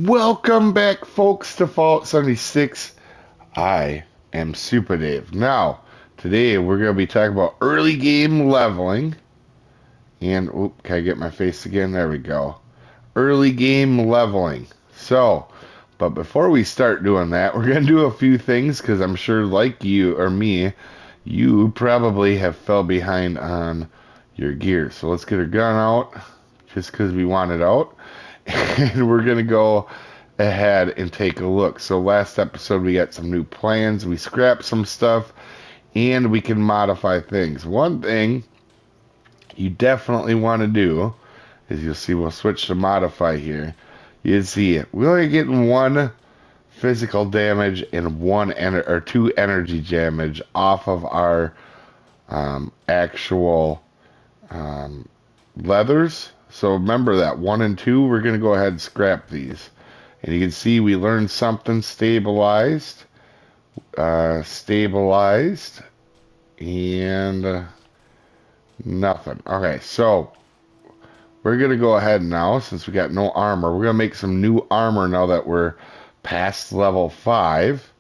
Welcome back, folks, to Fallout 76. I am Soopa-Dave. Now, today we're going to be talking about early game leveling. And, oop, can I get my face again? There we go. Early game leveling. But before we start doing that, we're going to do a few things because I'm sure, like you or me, you probably have fell behind on your gear. So let's get our gun out just because we want it out. And we're going to go ahead and take a look. So last episode we got some new plans, we scrapped some stuff, and we can modify things. One thing you definitely want to do is you'll see we'll switch to modify here. You see it. We're only getting one physical damage and two energy damage off of our actual leathers. So remember that 1 and 2, we're going to go ahead and scrap these. And you can see we learned something stabilized, and nothing. Okay, so we're going to go ahead now, since we got no armor, we're going to make some new armor now that we're past level 5.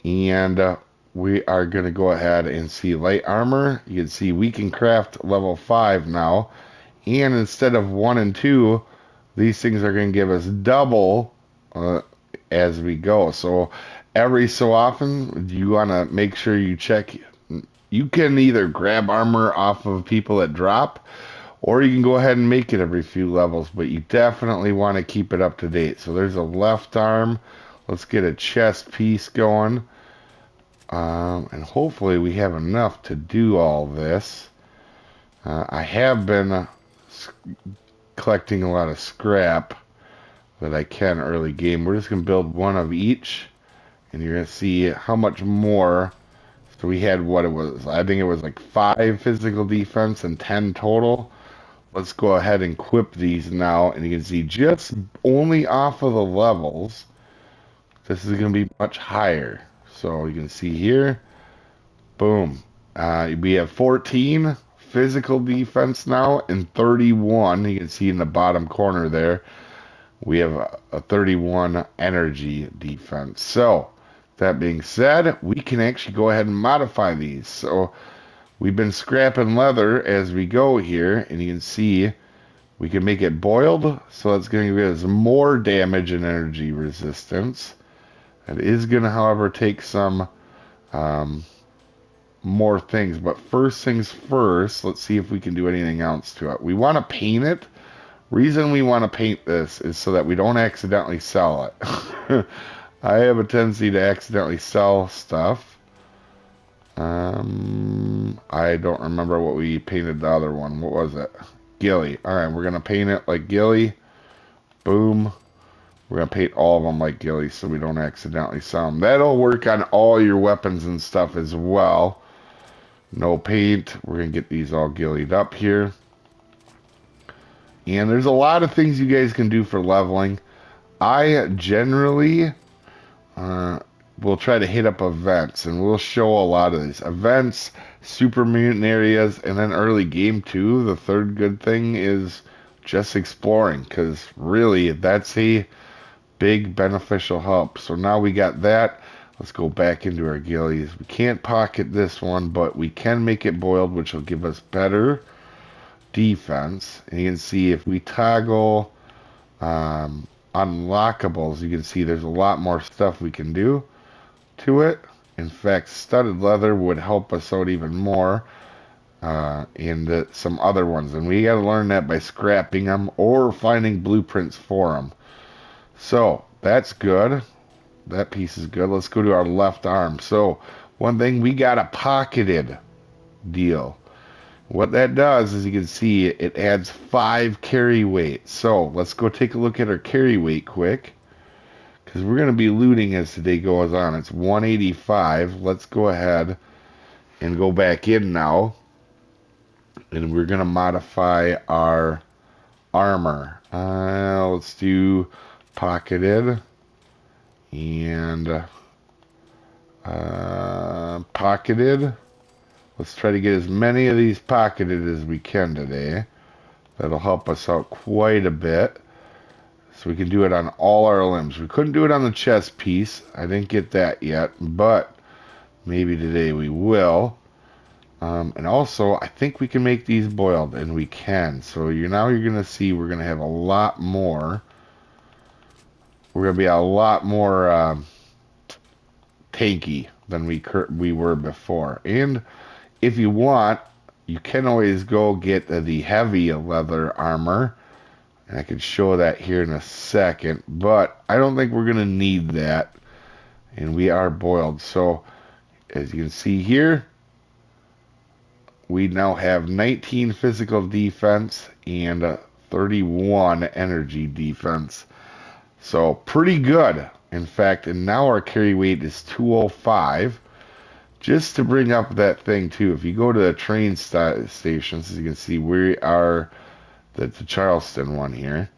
And we are going to go ahead and see light armor. You can see we can craft level 5 now. And instead of 1 and 2, these things are going to give us double as we go. So every so often, you want to make sure you check. You can either grab armor off of people that drop, or you can go ahead and make it every few levels, but you definitely want to keep it up to date. So there's a left arm. Let's get a chest piece going. And hopefully we have enough to do all this. I have been collecting a lot of scrap that I can early game. We're just going to build one of each, and you're going to see how much more. So we had what it was. I think it was like 5 physical defense and 10 total. Let's go ahead and equip these now, and you can see just only off of the levels, this is going to be much higher. So you can see here, boom. We have 14 physical defense now and 31. You can see in the bottom corner there, we have a 31 energy defense. So that being said, we can actually go ahead and modify these. So we've been scrapping leather as we go here, and you can see we can make it boiled, so it's going to give us more damage and energy resistance. It is going to, however, take some more things, but first things first, let's see if we can do anything else to it. We want to paint it. Reason we want to paint this is so that we don't accidentally sell it. I have a tendency to accidentally sell stuff. I don't remember what we painted the other one. What was it? Gilly. Alright, we're going to paint it like Gilly. Boom. We're going to paint all of them like Gilly so we don't accidentally sell them. That'll work on all your weapons and stuff as well. No paint. We're going to get these all gillied up here. And there's a lot of things you guys can do for leveling. I generally will try to hit up events, and we'll show a lot of these. Events, super mutant areas, and then early game too. The third good thing is just exploring, because really that's a big beneficial help. So now we got that. Let's go back into our gillies. We can't pocket this one, but we can make it boiled, which will give us better defense. And you can see if we toggle unlockables, you can see there's a lot more stuff we can do to it. In fact, studded leather would help us out even more in some other ones. And we got to learn that by scrapping them or finding blueprints for them. So that's good. That piece is good. Let's go to our left arm. So one thing, we got a pocketed deal. What that does is you can see it adds 5 carry weight. So let's go take a look at our carry weight quick, because we're going to be looting as the day goes on. It's 185. Let's go ahead and go back in now, and we're going to modify our armor. Let's do pocketed and pocketed. Let's try to get as many of these pocketed as we can today. That'll help us out quite a bit. So we can do it on all our limbs. We couldn't do it on the chest piece. I didn't get that yet, but maybe today we will. And also, I think we can make these boiled, and we can. So you're going to see we're going to have a lot more. We're going to be a lot more tanky than we were before. And if you want, you can always go get the heavy leather armor. And I can show that here in a second. But I don't think we're going to need that. And we are boiled. So as you can see here, we now have 19 physical defense and 31 energy defense. So pretty good. In fact, and now our carry weight is 205. Just to bring up that thing too, if you go to the train stations, as you can see, we are the Charleston one here.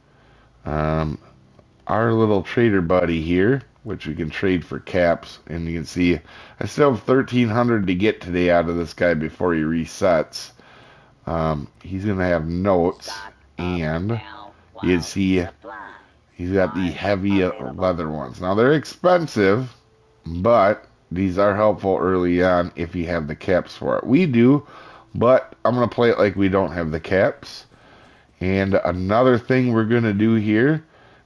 Our little trader buddy here, which we can trade for caps, and you can see I still have 1,300 to get today out of this guy before he resets. He's gonna have notes, and you can see he's got the heavy leather ones. Now they're expensive, but these are helpful early on if you have the caps for it. We do, but I'm going to play it like we don't have the caps. And another thing we're going to do here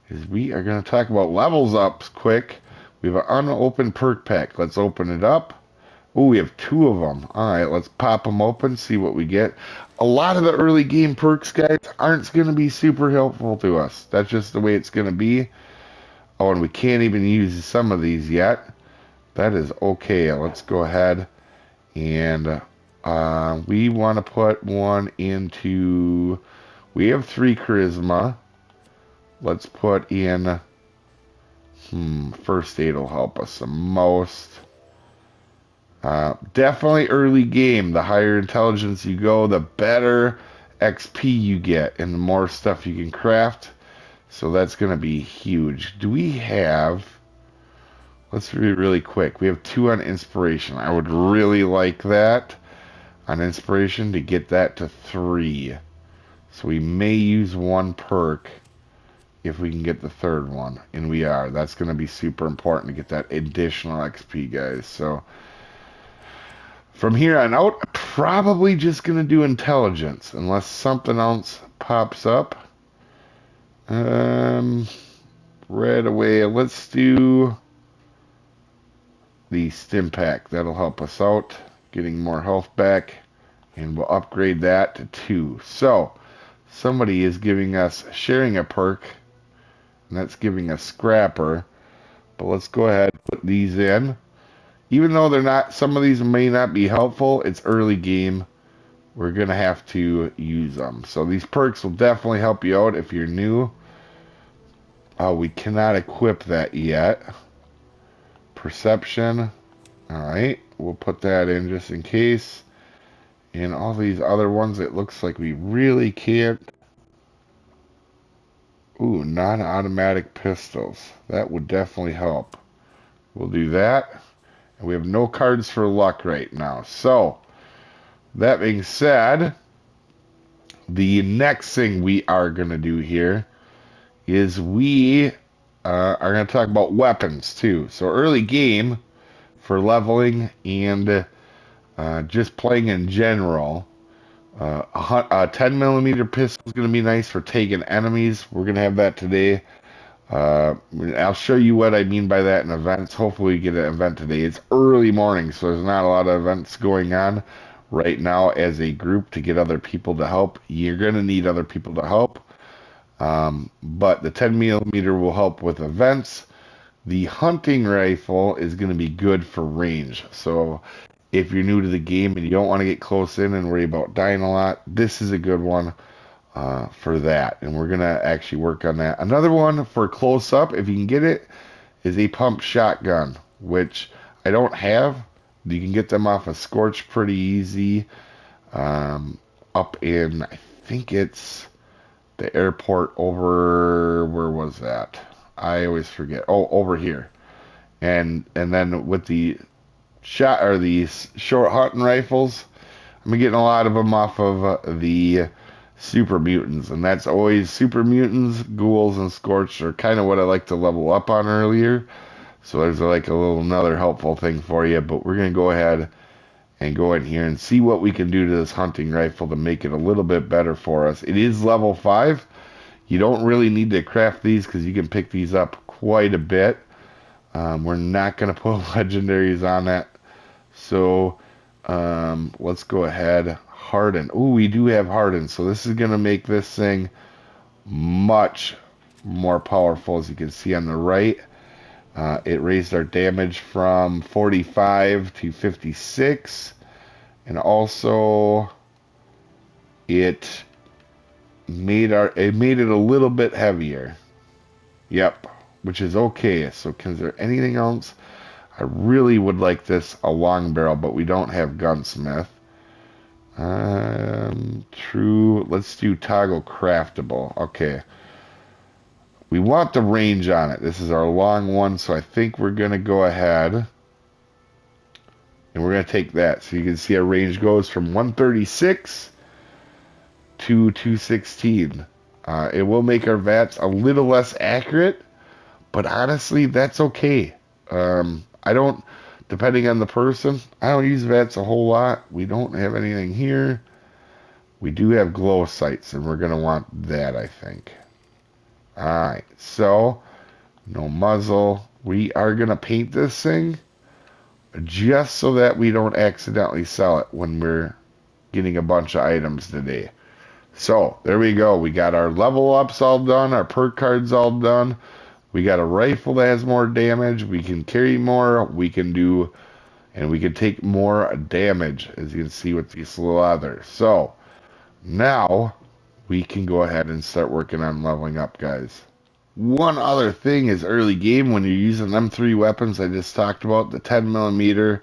is we are going to talk about levels ups quick. We have an unopened perk pack. Let's open it up. Oh, we have 2 of them. All right, let's pop them open, see what we get. A lot of the early game perks, guys, aren't going to be super helpful to us. That's just the way it's going to be. Oh, and we can't even use some of these yet. That is okay. Let's go ahead and we want to put one into... We have 3 charisma. Let's put in... first aid will help us the most. Definitely early game. The higher intelligence you go, the better XP you get and the more stuff you can craft. So that's going to be huge. Do we have... Let's read really quick. We have 2 on inspiration. I would really like that on inspiration to get that to 3. So we may use 1 perk if we can get the 3rd one. And we are. That's going to be super important to get that additional XP, guys. So from here on out, I'm probably just going to do intelligence unless something else pops up. Right away, let's do the stim pack. That'll help us out, getting more health back, and we'll upgrade that to 2. So somebody is giving us sharing a perk, and that's giving us scrapper. But let's go ahead and put these in. Even though they're not, some of these may not be helpful, it's early game. We're gonna have to use them. So these perks will definitely help you out if you're new. We cannot equip that yet. Perception. Alright, we'll put that in just in case. And all these other ones, it looks like we really can't. Ooh, non-automatic pistols. That would definitely help. We'll do that. And we have no cards for luck right now. So, that being said, the next thing we are going to do here is we are going to talk about weapons too. So early game for leveling and just playing in general. A 10mm pistol is going to be nice for taking enemies. We're going to have that today. I'll show you what I mean by that in events. Hopefully we get an event today. It's early morning, so there's not a lot of events going on right now as a group to get other people to help. You're going to need other people to help. But the 10mm will help with events. The hunting rifle is going to be good for range. So if you're new to the game and you don't want to get close in and worry about dying a lot, this is a good one for that. And we're going to actually work on that. Another one for close up, if you can get it, is a pump shotgun, which I don't have. You can get them off of Scorch pretty easy. Up in, I think it's the airport over, where was that? I always forget. Oh, over here. And then with the shot or these short hunting rifles, I'm getting a lot of them off of the super mutants, and that's always super mutants, ghouls, and scorched are kind of what I like to level up on earlier. So there's like a little another helpful thing for you, but we're gonna go ahead and go in here and see what we can do to this hunting rifle to make it a little bit better for us. It is level 5. You don't really need to craft these because you can pick these up quite a bit. We're not going to put legendaries on that. So let's go ahead. Harden. Ooh, we do have Harden. So this is going to make this thing much more powerful. As you can see on the right, it raised our damage from 45 to 56. And also it made it a little bit heavier. Yep, which is okay. So is there anything else? I really would like this a long barrel, but we don't have gunsmith. True. Let's do toggle craftable. Okay. We want the range on it. This is our long one, so I think we're gonna go ahead and we're gonna take that. So you can see our range goes from 136 to 216. It will make our VATs a little less accurate, but honestly, that's okay. I don't, depending on the person, I don't use VATs a whole lot. We don't have anything here. We do have glow sights, and we're going to want that, I think. Alright, so, no muzzle. We are going to paint this thing just so that we don't accidentally sell it when we're getting a bunch of items today. So, there we go. We got our level ups all done, our perk cards all done. We got a rifle that has more damage. We can carry more. We can do, and we can take more damage, as you can see with these little others. So, now we can go ahead and start working on leveling up, guys. One other thing is early game when you're using them 3 weapons I just talked about, the 10mm,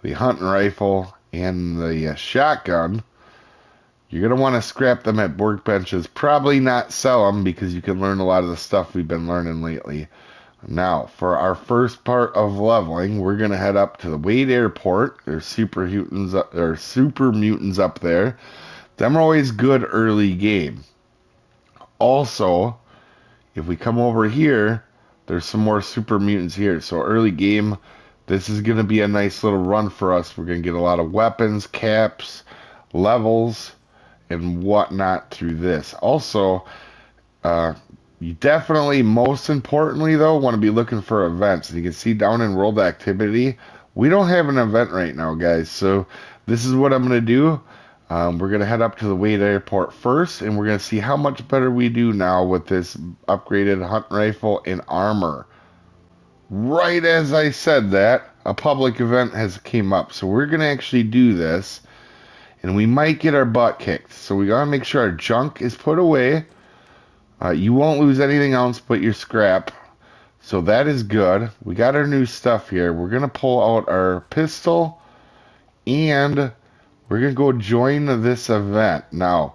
the hunting rifle, and the shotgun. You're going to want to scrap them at workbenches. Probably not sell them because you can learn a lot of the stuff we've been learning lately. Now, for our first part of leveling, we're going to head up to the Wade Airport. There's super mutants up there. Them are always good early game. Also, if we come over here, there's some more super mutants here. So early game, this is going to be a nice little run for us. We're going to get a lot of weapons, caps, levels, and whatnot through this. Also, you definitely, most importantly though, want to be looking for events. And you can see down in world activity, we don't have an event right now, guys. So this is what I'm going to do. We're going to head up to the Wade Airport first, and we're going to see how much better we do now with this upgraded hunt rifle and armor. Right as I said that, a public event has came up. So we're going to actually do this. And we might get our butt kicked. So we gotta make sure our junk is put away. You won't lose anything else but your scrap. So that is good. We got our new stuff here. We're gonna pull out our pistol. And we're gonna go join this event. Now,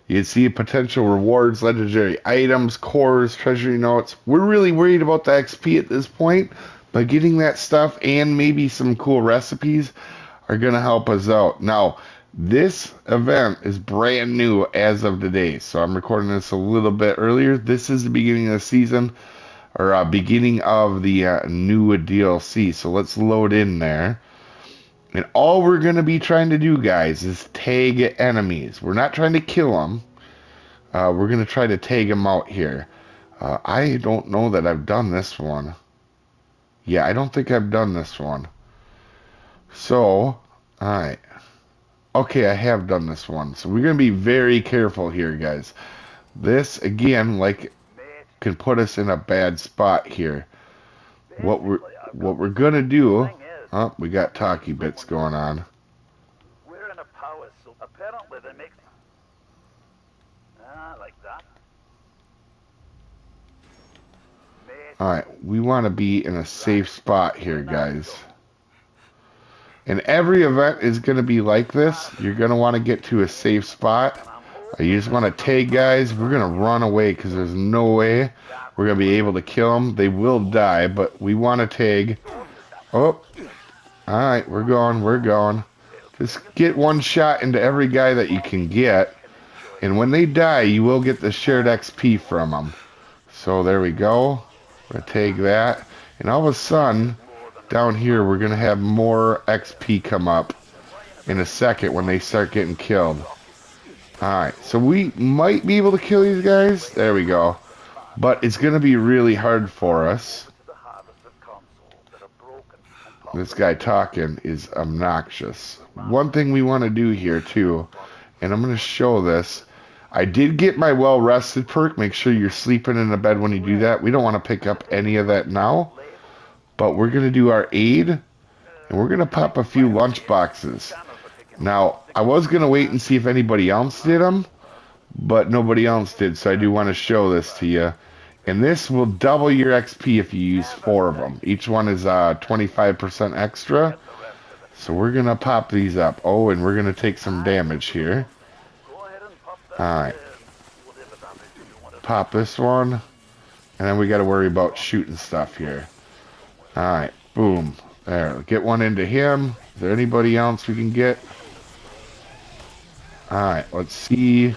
you can see potential rewards, legendary items, cores, treasury notes. We're really worried about the XP at this point. But getting that stuff and maybe some cool recipes are gonna help us out. Now, this event is brand new as of today, so I'm recording this a little bit earlier. This is the beginning of the season, or beginning of the new DLC, so let's load in there. And all we're going to be trying to do, guys, is tag enemies. We're not trying to kill them. We're going to try to tag them out here. I don't know that I've done this one. Yeah, I don't think I've done this one. So, alright. Okay, I have done this one. So we're going to be very careful here, guys. This, again, like, can put us in a bad spot here. What we're going to do... Oh, we got talkie bits going on. We're in a power, so apparently they make... like that. Alright, we want to be in a safe spot here, guys. And every event is going to be like this. You're going to want to get to a safe spot. You just want to tag guys. We're going to run away because there's no way we're going to be able to kill them. They will die, but we want to tag. Oh, alright, we're going. Just get one shot into every guy that you can get. And when they die, you will get the shared XP from them. So there we go. We're going to take that. And all of a sudden, down here, we're going to have more XP come up in a second when they start getting killed. Alright, so we might be able to kill these guys. There we go. But it's going to be really hard for us. This guy talking is obnoxious. One thing we want to do here, too, and I'm going to show this. I did get my well-rested perk. Make sure you're sleeping in the bed when you do that. We don't want to pick up any of that now. But we're going to do our aid, and we're going to pop a few lunch boxes. Now, I was going to wait and see if anybody else did them, but nobody else did, so I do want to show this to you. And this will double your XP if you use 4 of them. Each one is 25% extra. So we're going to pop these up. Oh, and we're going to take some damage here. Alright. Pop this one. And then we got to worry about shooting stuff here. Alright, boom. There, get one into him. Is there anybody else we can get? Alright, let's see.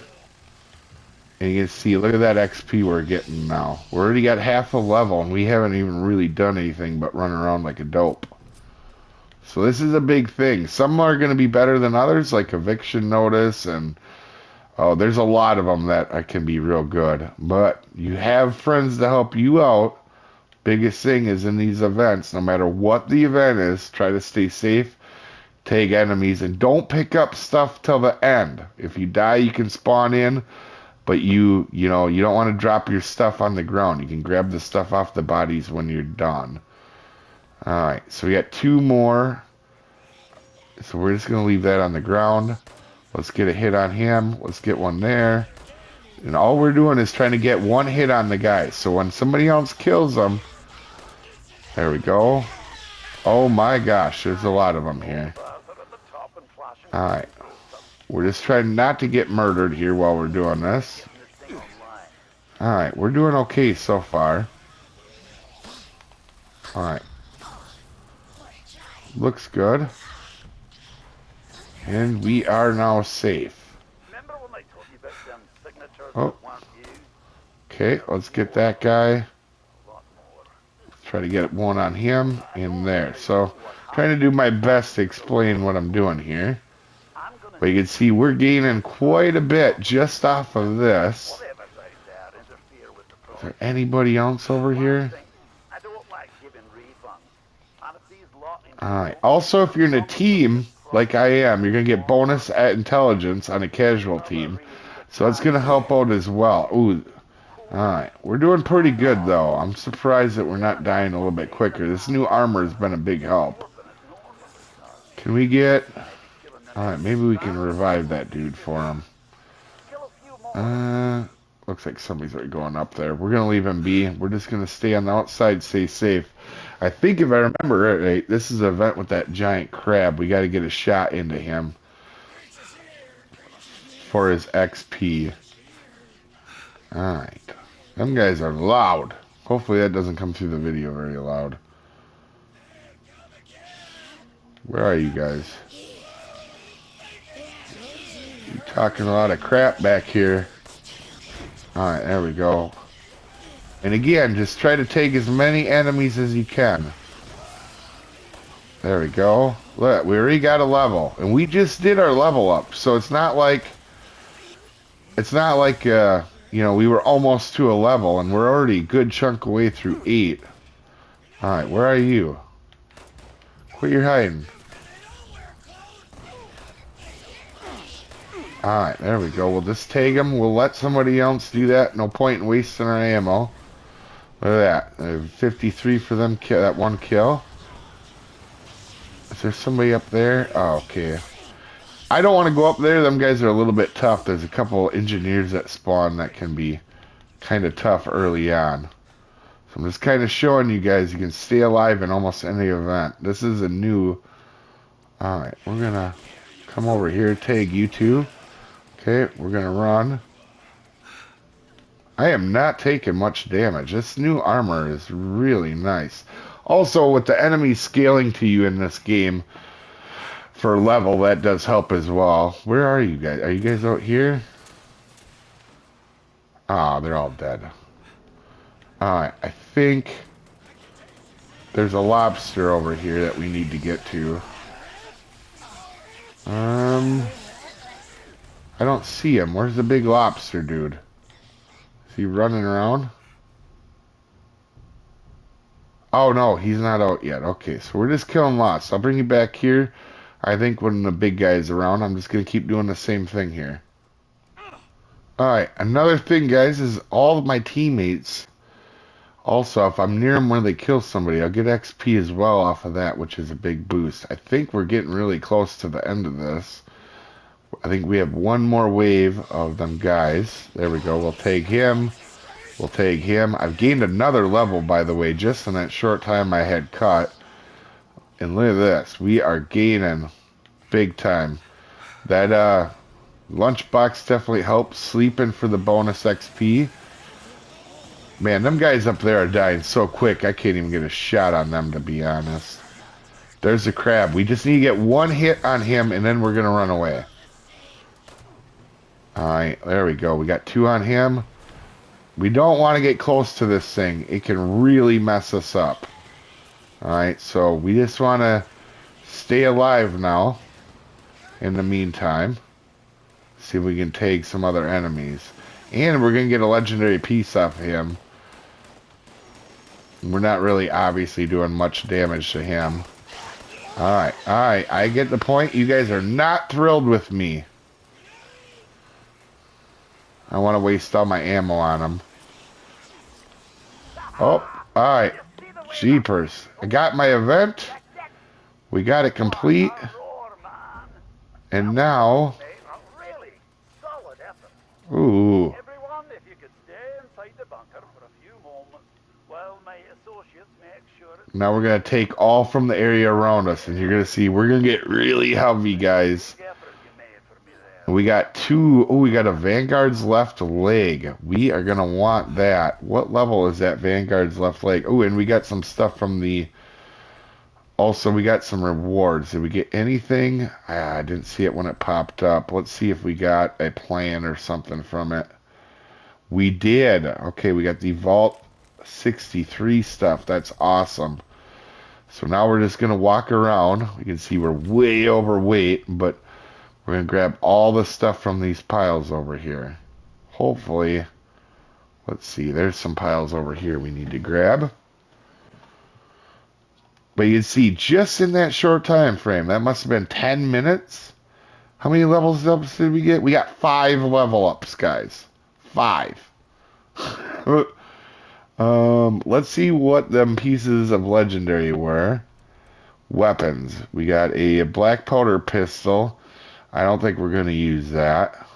And you can see, look at that XP we're getting now. We already got half a level, and we haven't even really done anything but run around like a dope. So this is a big thing. Some are going to be better than others, like eviction notice, and oh, there's a lot of them that can be real good. But you have friends to help you out. Biggest thing is in these events, no matter what the event is, try to stay safe, tag enemies, and don't pick up stuff till the end. If you die, you can spawn in. But you don't want to drop your stuff on the ground. You can grab the stuff off the bodies when you're done. Alright, so we got 2 more. So we're just going to leave that on the ground. Let's get a hit on him. Let's get one there. And all we're doing is trying to get 1 hit on the guy. So when somebody else kills them... There we go. Oh my gosh, there's a lot of them here. Alright. We're just trying not to get murdered here while we're doing this. Alright, we're doing okay so far. Alright. Looks good. And we are now safe. Oh. Okay, let's get that guy. Try to get one on him in there. So, trying to do my best to explain what I'm doing here. But you can see we're gaining quite a bit just off of this. Is there anybody else over here? Alright. Also, if you're in a team, like I am, you're going to get bonus at intelligence on a casual team. So that's going to help out as well. Ooh. Alright. We're doing pretty good, though. I'm surprised that we're not dying a little bit quicker. This new armor has been a big help. Can we get... Alright, maybe we can revive that dude for him. Looks like somebody's already going up there. We're going to leave him be. We're just going to stay on the outside, stay safe. I think if I remember it right, this is an event with that giant crab. We got to get a shot into him for his XP. Alright. Them guys are loud. Hopefully that doesn't come through the video very loud. Where are you guys? You're talking a lot of crap back here. Alright, there we go. And again, just try to take as many enemies as you can. There we go. Look, we already got a level. And we just did our level up. So it's not like... you know, we were almost to a level. And we're already a good chunk away through 8. Alright, where are you? Quit your hiding. Alright, there we go. We'll just tag him. We'll let somebody else do that. No point in wasting our ammo. Look at that. 53 for them. That one kill. Is there somebody up there? Oh, okay. I don't want to go up there. Them guys are a little bit tough. There's a couple engineers that spawn that can be kind of tough early on. So I'm just kind of showing you guys you can stay alive in almost any event. This is a new... Alright, we're going to come over here, tag you two. Okay, we're going to run. I am not taking much damage. This new armor is really nice. Also, with the enemies scaling to you in this game for level, that does help as well. Where are you guys? Are you guys out here? Ah, they're all dead. Alright, I think there's a lobster over here that we need to get to. I don't see him. Where's the big lobster dude? Is he running around? Oh no, he's not out yet. Okay, so we're just killing lots. I'll bring you back here. I think when the big guy's around, I'm just gonna keep doing the same thing here. Alright, another thing, guys, is all of my teammates. Also, if I'm near them when they kill somebody, I'll get XP as well off of that, which is a big boost. I think we're getting really close to the end of this. I think we have one more wave of them guys. There we go. We'll take him. We'll take him. I've gained another level, by the way, just in that short time I had cut. And look at this. We are gaining big time. That lunchbox definitely helps. Sleeping for the bonus XP. Man, them guys up there are dying so quick, I can't even get a shot on them, to be honest. There's the crab. We just need to get one hit on him, and then we're going to run away. Alright, there we go. We got two on him. We don't want to get close to this thing. It can really mess us up. Alright, so we just want to stay alive now. In the meantime. See if we can take some other enemies. And we're going to get a legendary piece off of him. We're not really obviously doing much damage to him. Alright, alright. I get the point. You guys are not thrilled with me. I want to waste all my ammo on him. Oh, alright. Jeepers. I got my event. We got it complete. And now... Ooh. Everyone, if you could stay inside the bunker for a few moments while my associates make sure it's... Now we're going to take all from the area around us. And you're going to see we're going to get really heavy, guys. We got two... Oh, we got a Vanguard's left leg. We are going to want that. What level is that Vanguard's left leg? Oh, and we got some stuff from the... Also, we got some rewards. Did we get anything? I didn't see it when it popped up. Let's see if we got a plan or something from it. We did. Okay, we got the Vault 63 stuff. That's awesome. So now we're just going to walk around. We can see we're way overweight, but we're going to grab all the stuff from these piles over here. Hopefully, let's see. There's some piles over here we need to grab. But you can see just in that short time frame, that must have been 10 minutes. How many levels ups did we get? We got 5 level ups, guys. 5. Let's see what them pieces of legendary were. Weapons. We got a black powder pistol. I don't think we're going to use that.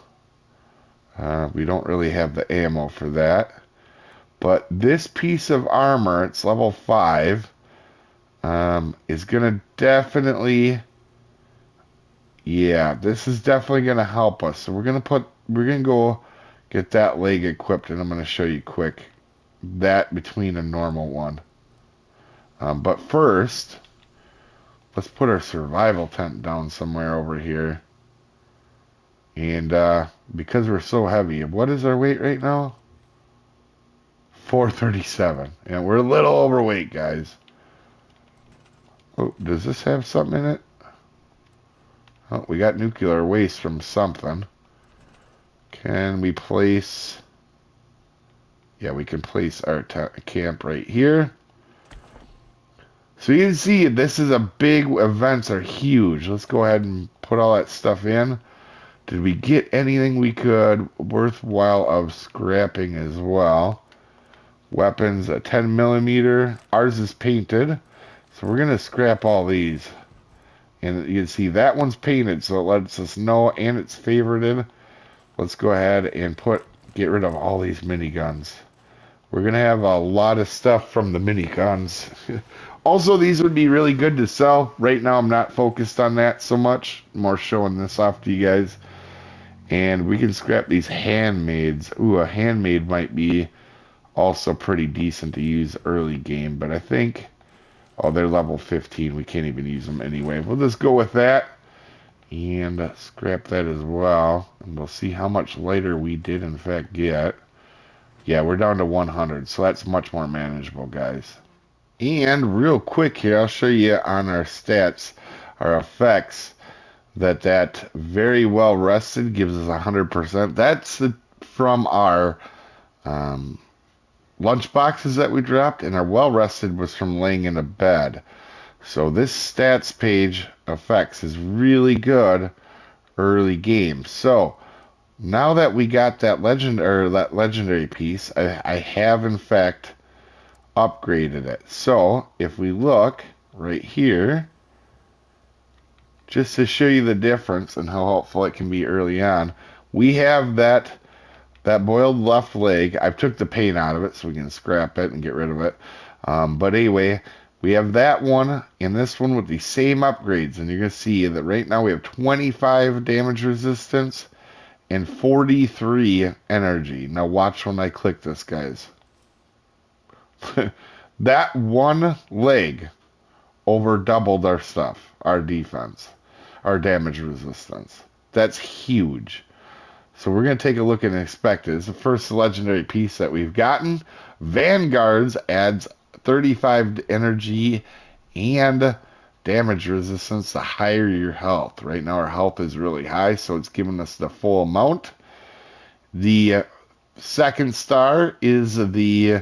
We don't really have the ammo for that. But this piece of armor, it's level 5. Is gonna definitely, yeah, this is definitely gonna help us. So we're gonna go get that leg equipped, and I'm gonna show you quick that between a normal one. But first, let's put our survival tent down somewhere over here. And because we're so heavy, what is our weight right now? 437, and we're a little overweight, guys. Oh, does this have something in it? Oh, we got nuclear waste from something. Can we place... Yeah, we can place our camp right here. So you can see this is a big... Events are huge. Let's go ahead and put all that stuff in. Did we get anything we could worthwhile of scrapping as well? Weapons, a 10 millimeter. Ours is painted. So we're going to scrap all these. And you can see that one's painted, so it lets us know, and it's favorited. Let's go ahead and get rid of all these miniguns. We're going to have a lot of stuff from the miniguns. Also, these would be really good to sell. Right now, I'm not focused on that so much. I'm more showing this off to you guys. And we can scrap these handmaids. Ooh, a handmaid might be also pretty decent to use early game, but I think... Oh, they're level 15. We can't even use them anyway. We'll just go with that and scrap that as well. And we'll see how much lighter we did in fact get. Yeah, we're down to 100, so that's much more manageable, guys. And real quick here, I'll show you on our stats, our effects, that very well rested gives us 100%. From our um, lunch boxes that we dropped, and our well rested was from laying in a bed. So this stats page effects is really good early game. So now that we got that legendary piece, I have in fact upgraded it. So if we look right here, just to show you the difference and how helpful it can be early on, we have that boiled left leg. I've took the paint out of it so we can scrap it and get rid of it. But anyway, we have that one and this one with the same upgrades, and you're gonna see that right now we have 25 damage resistance and 43 energy. Now watch when I click this, guys. That one leg over doubled our stuff, our defense, our damage resistance. That's huge. So we're going to take a look and inspect it. It's the first legendary piece that we've gotten. Vanguards adds 35 energy and damage resistance the higher your health. Right now our health is really high, so it's giving us the full amount. The second star is the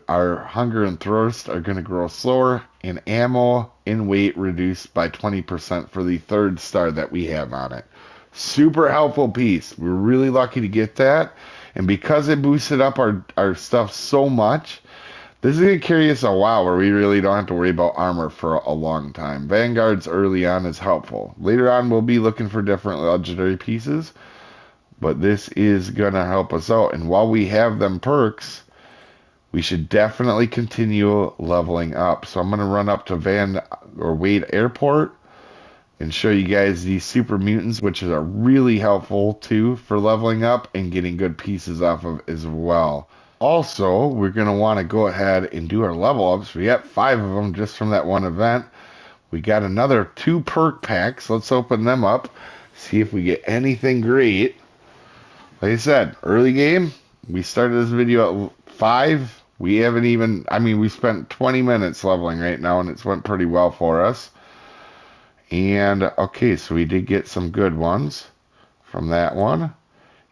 our hunger and thirst are going to grow slower, and ammo in weight reduced by 20% for the third star that we have on it. Super helpful piece. We're really lucky to get that. And because it boosted up our stuff so much, this is going to carry us a while where we really don't have to worry about armor for a long time. Vanguards early on is helpful. Later on, we'll be looking for different legendary pieces, but this is going to help us out. And while we have them perks, we should definitely continue leveling up. So I'm going to run up to Wade Airport and show you guys these super mutants, which are really helpful too for leveling up and getting good pieces off of as well. Also, we're going to want to go ahead and do our level ups. We got 5 of them just from that one event. We got another 2 perk packs. Let's open them up, see if we get anything great. Like I said, early game, we started this video at 5. We haven't even, I mean, we spent 20 minutes leveling right now, and it's went pretty well for us. And, okay, so we did get some good ones from that one.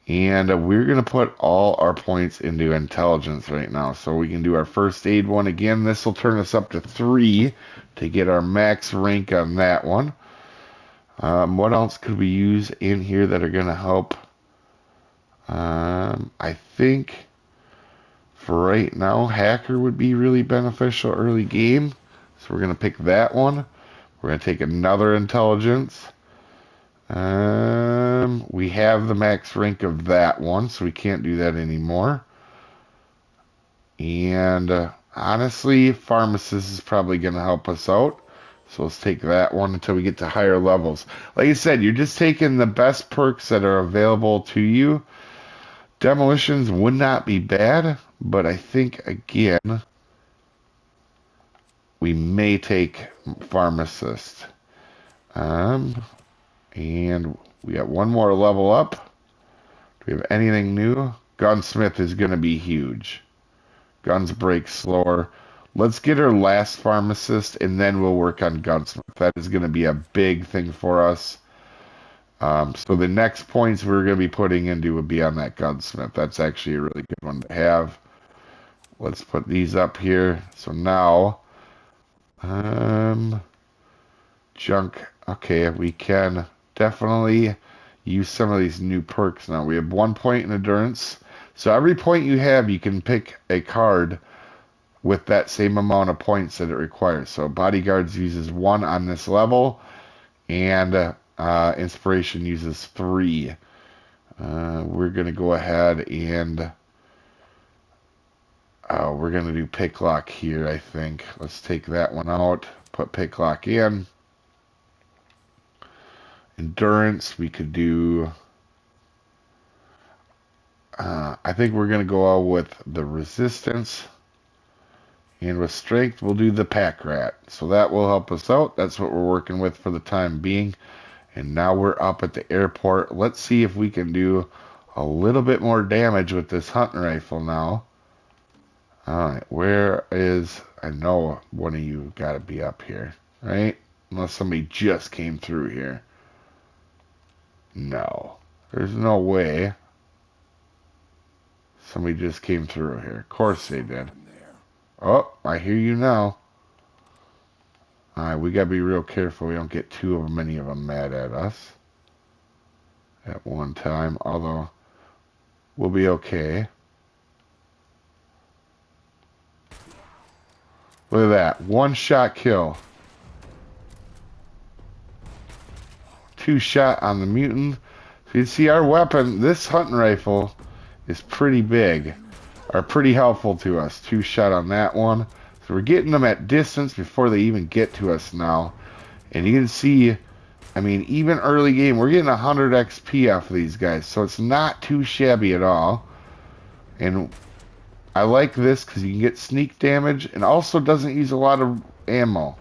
And we're going to put all our points into intelligence right now. So we can do our first aid one again. This will turn us up to 3 to get our max rank on that one. What else could we use in here that are going to help? I think for right now, hacker would be really beneficial early game. So we're going to pick that one. We're going to take another intelligence. We have the max rank of that one, so we can't do that anymore. And honestly, pharmacist is probably going to help us out. So let's take that one until we get to higher levels. Like I said, you're just taking the best perks that are available to you. Demolitions would not be bad, but I think, again, we may take pharmacist. And we got one more level up. Do we have anything new? Gunsmith is going to be huge. Guns break slower. Let's get our last pharmacist, and then we'll work on gunsmith. That is going to be a big thing for us. So the next points we're going to be putting into would be on that gunsmith. That's actually a really good one to have. Let's put these up here. So now, junk. Okay, we can definitely use some of these new perks now. We have 1 point in endurance. So every point you have, you can pick a card with that same amount of points that it requires. So bodyguards uses 1 on this level, and inspiration uses 3. We're going to go ahead and we're going to do picklock here, I think. Let's take that one out, put picklock in. Endurance, we could do... I think we're going to go out with the resistance. And with strength, we'll do the pack rat. So that will help us out. That's what we're working with for the time being. And now we're up at the airport. Let's see if we can do a little bit more damage with this hunting rifle now. Alright, where is... I know one of you got to be up here, right? Unless somebody just came through here. No. There's no way somebody just came through here. Of course they did. Oh, I hear you now. Alright, we gotta be real careful we don't get too many of them mad at us at one time, although we'll be okay. Look at that. One shot kill. Two shot on the mutant. So you see our weapon, this hunting rifle, is pretty big. Or pretty helpful to us. Two shot on that one. So we're getting them at distance before they even get to us now. And you can see, I mean, even early game, we're getting 100 XP off of these guys. So it's not too shabby at all. And I like this because you can get sneak damage and also doesn't use a lot of ammo.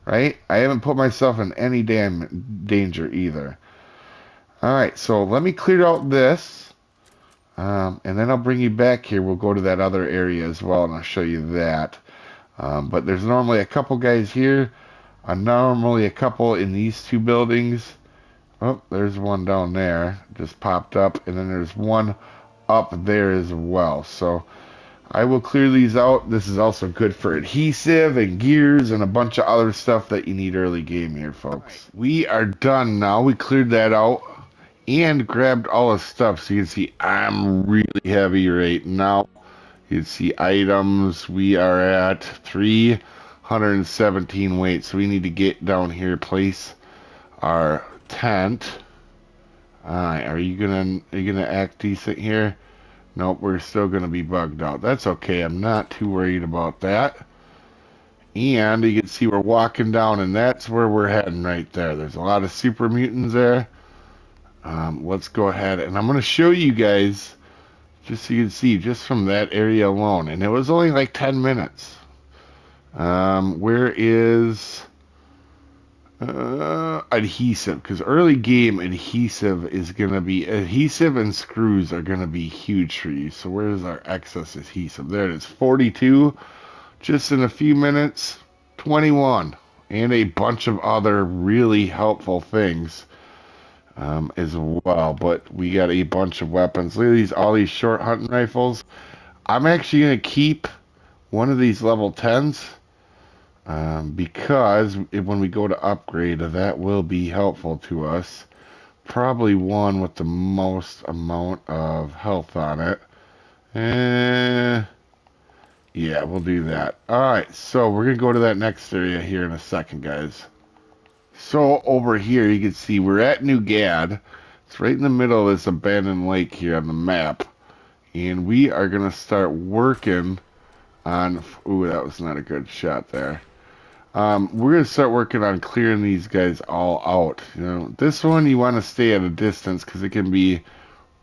Right? I haven't put myself in any danger either. Alright, so let me clear out this. And then I'll bring you back here. We'll go to that other area as well, and I'll show you that. But there's normally a couple guys here. Normally a couple in these two buildings. Oh, there's one down there. Just popped up. And then there's one up there as well. So I will clear these out. This is also good for adhesive and gears and a bunch of other stuff that you need early game here, folks. We are done now. We cleared that out and grabbed all the stuff. So you can see I'm really heavy right now. You can see items. We are at 317 weight. So we need to get down here, place our tent. Are you gonna act decent here? Nope, we're still going to be bugged out. That's okay. I'm not too worried about that. And you can see we're walking down, and that's where we're heading right there. There's a lot of super mutants there. Let's go ahead, and I'm going to show you guys, just so you can see, just from that area alone. And it was only like 10 minutes. Where is... adhesive, because early game adhesive is going to be, adhesive and screws are going to be huge for you. So where's our excess adhesive? There it is, 42, just in a few minutes, 21, and a bunch of other really helpful things as well. But we got a bunch of weapons. Look at these, all these short hunting rifles. I'm actually going to keep one of these level 10s. Because when we go to upgrade, that will be helpful to us. Probably one with the most amount of health on it. Yeah, we'll do that. Alright, so we're going to go to that next area here in a second, guys. So over here, you can see we're at New Gad. It's right in the middle of this abandoned lake here on the map. And we are going to start working on... Ooh, that was not a good shot there. We're going to start working on clearing these guys all out. You know, this one you want to stay at a distance because it can be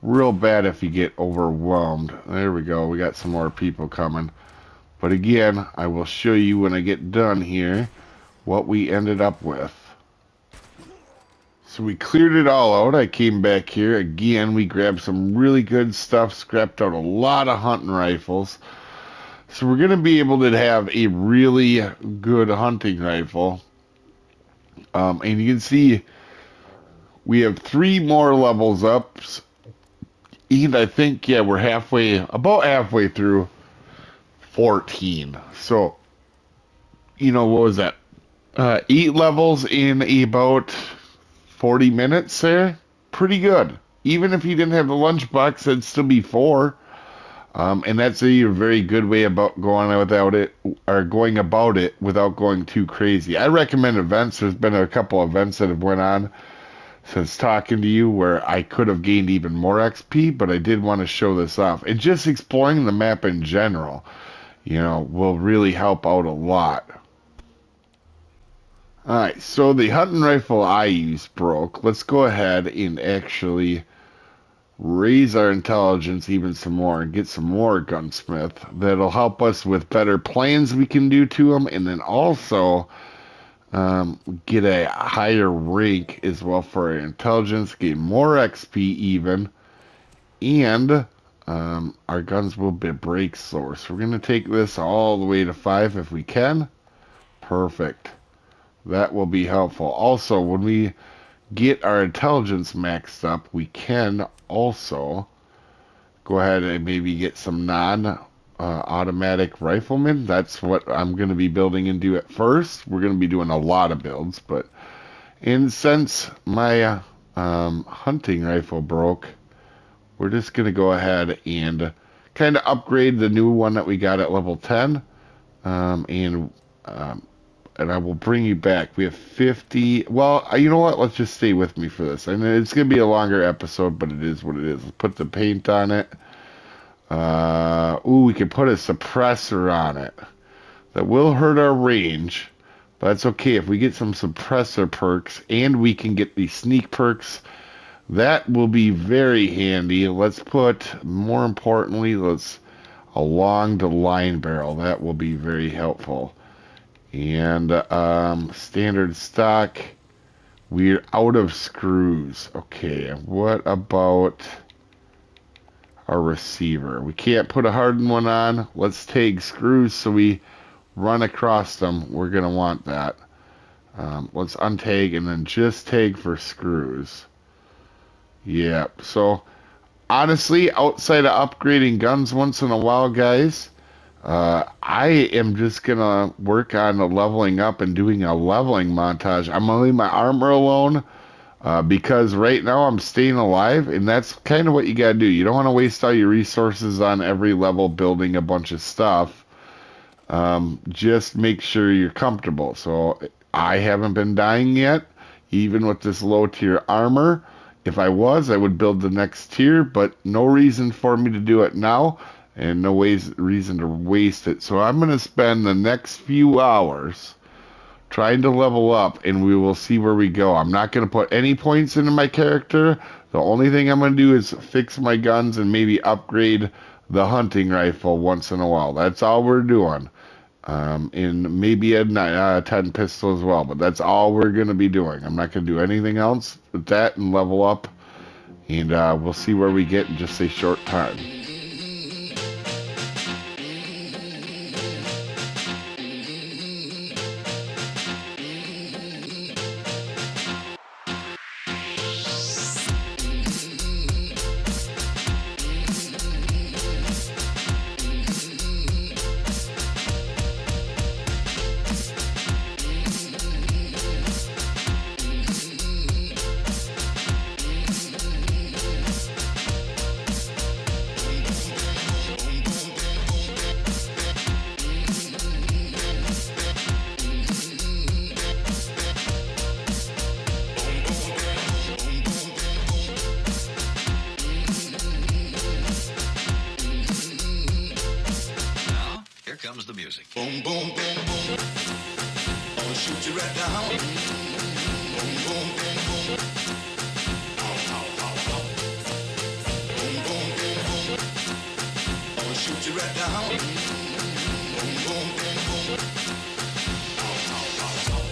real bad if you get overwhelmed. There we go. We got some more people coming. But again, I will show you when I get done here what we ended up with. So we cleared it all out. I came back here. Again, we grabbed some really good stuff. Scrapped out a lot of hunting rifles. So we're going to be able to have a really good hunting rifle. And you can see we have 3 more levels up. And I think, yeah, we're about halfway through 14. So, you know, what was that? 8 levels in about 40 minutes there. Pretty good. Even if you didn't have the lunchbox, it'd still be 4. And that's a very good way about going about it without going too crazy. I recommend events. There's been a couple events that have went on since talking to you where I could have gained even more XP, but I did want to show this off. And just exploring the map in general, you know, will really help out a lot. Alright, so the hunting rifle I used broke. Let's go ahead and actually raise our intelligence even some more and get some more gunsmith that'll help us with better plans we can do to them, and then also get a higher rank as well for our intelligence, get more XP even, And our guns will break slower. So we're going to take this all the way to 5 if we can. Perfect. That will be helpful. Also, when we get our intelligence maxed up, we can also go ahead and maybe get some non-automatic riflemen. That's what I'm going to be building into at first. We're going to be doing a lot of builds, but since my hunting rifle broke, we're just going to go ahead and kind of upgrade the new one that we got at level 10. Um, and I will bring you back. We have 50. Well, you know what? Let's just stay with me for this. I mean, it's going to be a longer episode, but it is what it is. Let's put the paint on it. Ooh, we can put a suppressor on it. That will hurt our range, but that's okay. If we get some suppressor perks and we can get the sneak perks, that will be very handy. Let's put, more importantly, let's along the line barrel. That will be very helpful. And standard stock, we're out of screws. Okay, what about our receiver? We can't put a hardened one on. Let's take screws so we run across them. We're going to want that. Let's untag and then just tag for screws. Yeah, so honestly, outside of upgrading guns once in a while, guys, I am just gonna work on the leveling up and doing a leveling montage. I'm gonna leave my armor alone because right now I'm staying alive, and that's kind of what you gotta do. You don't want to waste all your resources on every level building a bunch of stuff. Just make sure you're comfortable. So I haven't been dying yet, even with this low tier armor. If I was, I would build the next tier, but no reason for me to do it now, and no reason to waste it. So I'm going to spend the next few hours trying to level up, and we will see where we go. I'm not going to put any points into my character. The only thing I'm going to do is fix my guns and maybe upgrade the hunting rifle once in a while. That's all we're doing. And maybe a 10 pistol as well, but that's all we're going to be doing. I'm not going to do anything else with that and level up, and we'll see where we get in just a short time. Comes the music. Boom, boom, boom, boom. I'll shoot you right down. Boom, boom, boom, boom. Ow, ow, ow, ow. Boom, boom, boom, boom. I'll shoot you right down. Boom, boom, boom, boom. Ow, ow, ow, ow.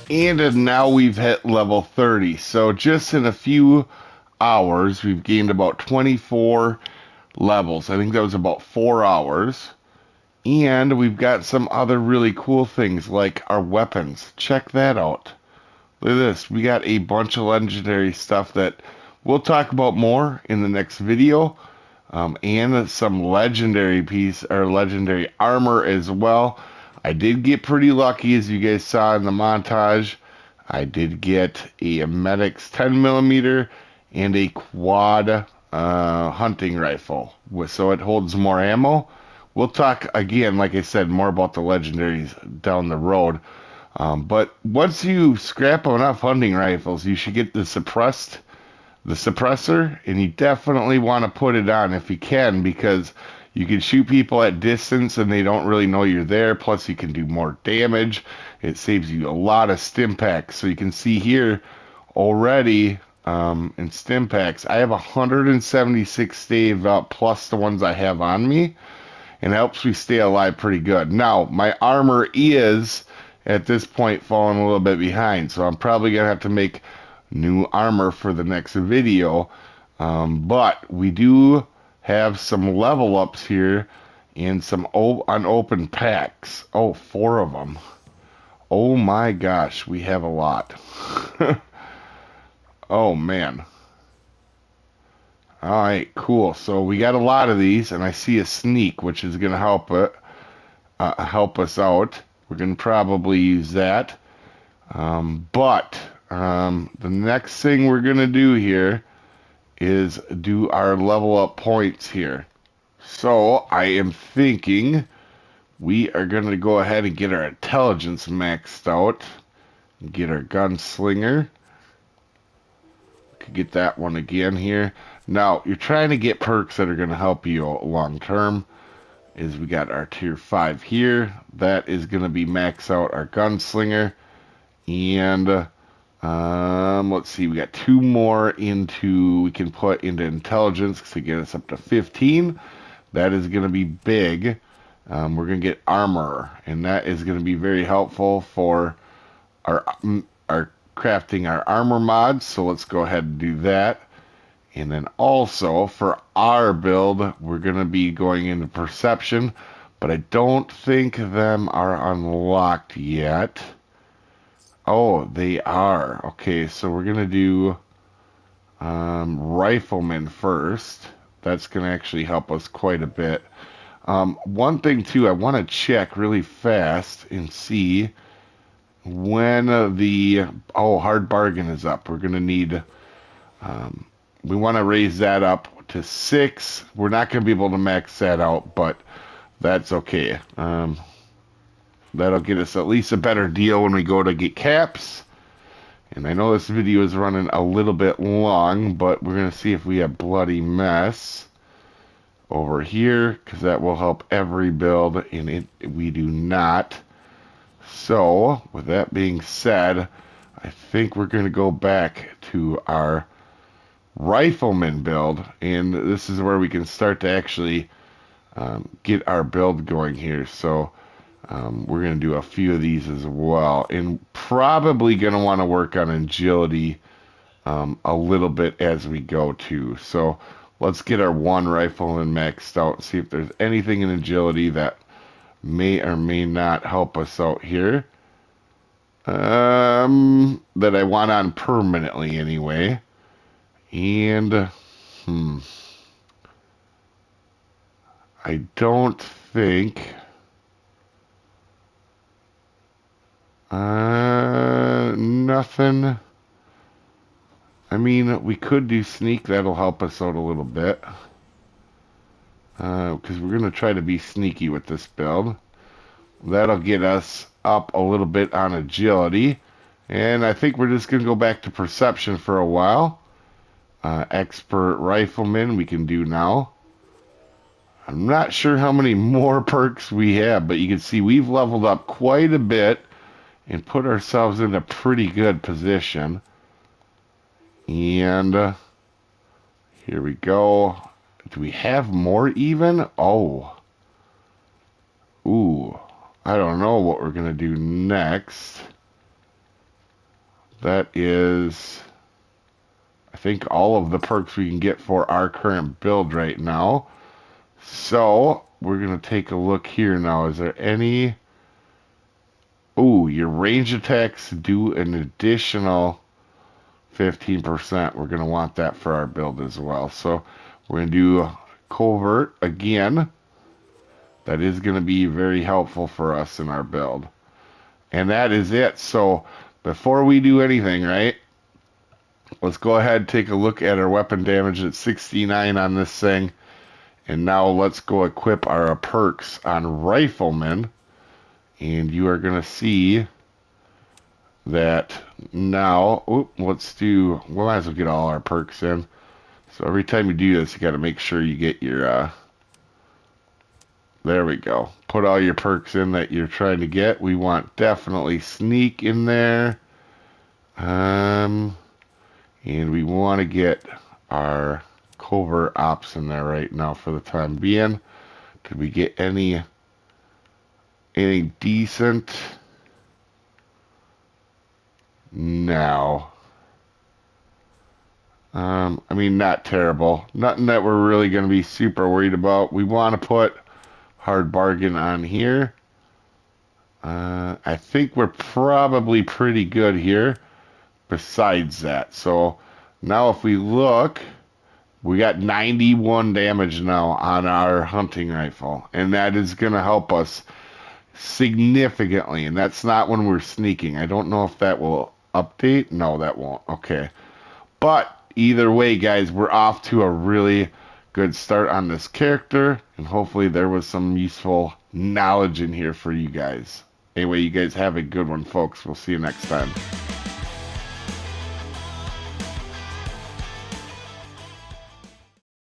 And now we've hit level 30. So just in a few hours, we've gained about 24 levels. I think that was about 4 hours. And we've got some other really cool things like our weapons. Check that out. Look at this. We got a bunch of legendary stuff that we'll talk about more in the next video. And some legendary piece or legendary armor as well. I did get pretty lucky, as you guys saw in the montage. I did get a Medix 10mm and a quad hunting rifle, so it holds more ammo. We'll talk again, like I said, more about the legendaries down the road. But once you scrap enough hunting rifles, you should get the suppressor, and you definitely want to put it on if you can, because you can shoot people at distance and they don't really know you're there. Plus you can do more damage. It saves you a lot of stim packs. So you can see here already in stim packs, I have 176 stave up plus the ones I have on me, and it helps me stay alive pretty good. Now my armor is at this point falling a little bit behind, so I'm probably gonna have to make new armor for the next video. But we do have some level ups here and some unopened packs. Oh, 4 of them. Oh my gosh, we have a lot. Oh man. All right, cool. So we got a lot of these, and I see a sneak, which is going to help help us out. We're going to probably use that. But the next thing we're going to do here is do our level up points here. So I am thinking we are going to go ahead and get our intelligence maxed out. Get our gunslinger. Could get that one again here. Now, you're trying to get perks that are going to help you long term. Is we got our tier 5 here. That is going to be max out our gunslinger. And let's see, we got 2 more we can put into intelligence to get us up to 15. That is going to be big. We're going to get armor, and that is going to be very helpful for our crafting our armor mods. So let's go ahead and do that. And then also for our build, we're going to be going into perception, but I don't think them are unlocked yet. Oh, they are. Okay, so we're going to do rifleman first. That's going to actually help us quite a bit. One thing too, I want to check really fast and see when the hard bargain is up. We're going to need we want to raise that up to 6. We're not going to be able to max that out, but that's okay. That'll get us at least a better deal when we go to get caps. And I know this video is running a little bit long, but we're going to see if we have bloody mess over here, because that will help every build, and we do not. So with that being said, I think we're going to go back to our rifleman build, and this is where we can start to actually get our build going here. So we're going to do a few of these as well, and probably going to want to work on agility a little bit as we go too. So let's get our 1 rifleman maxed out and see if there's anything in agility that may or may not help us out here, that I want on permanently anyway. And I don't think nothing. I mean, we could do sneak. That'll help us out a little bit, because we're going to try to be sneaky with this build. That'll get us up a little bit on agility, and I think we're just going to go back to perception for a while. Expert rifleman we can do now. I'm not sure how many more perks we have, but you can see we've leveled up quite a bit and put ourselves in a pretty good position. And here we go. Do we have more even? Oh. Ooh. I don't know what we're going to do next. That is, I think, all of the perks we can get for our current build right now. So we're going to take a look here now. Is there any... Ooh, your range attacks do an additional 15%. We're going to want that for our build as well. So we're going to do covert again. That is going to be very helpful for us in our build. And that is it. So before we do anything, right, let's go ahead and take a look at our weapon damage at 69 on this thing. And now let's go equip our perks on Rifleman. And you are going to see that now, let's do, we might as well get all our perks in. So every time you do this, you got to make sure you get your, there we go. Put all your perks in that you're trying to get. We want definitely sneak in there. And we want to get our covert ops in there right now for the time being. Did we get any decent? No. I mean, not terrible. Nothing that we're really going to be super worried about. We want to put hard bargain on here. I think we're probably pretty good here besides that. So now if we look, we got 91 damage now on our hunting rifle. And that is going to help us significantly. And that's not when we're sneaking. I don't know if that will update. No, that won't. Okay. But either way, guys, we're off to a really good start on this character, and hopefully there was some useful knowledge in here for you guys. Anyway, you guys have a good one, folks. We'll see you next time.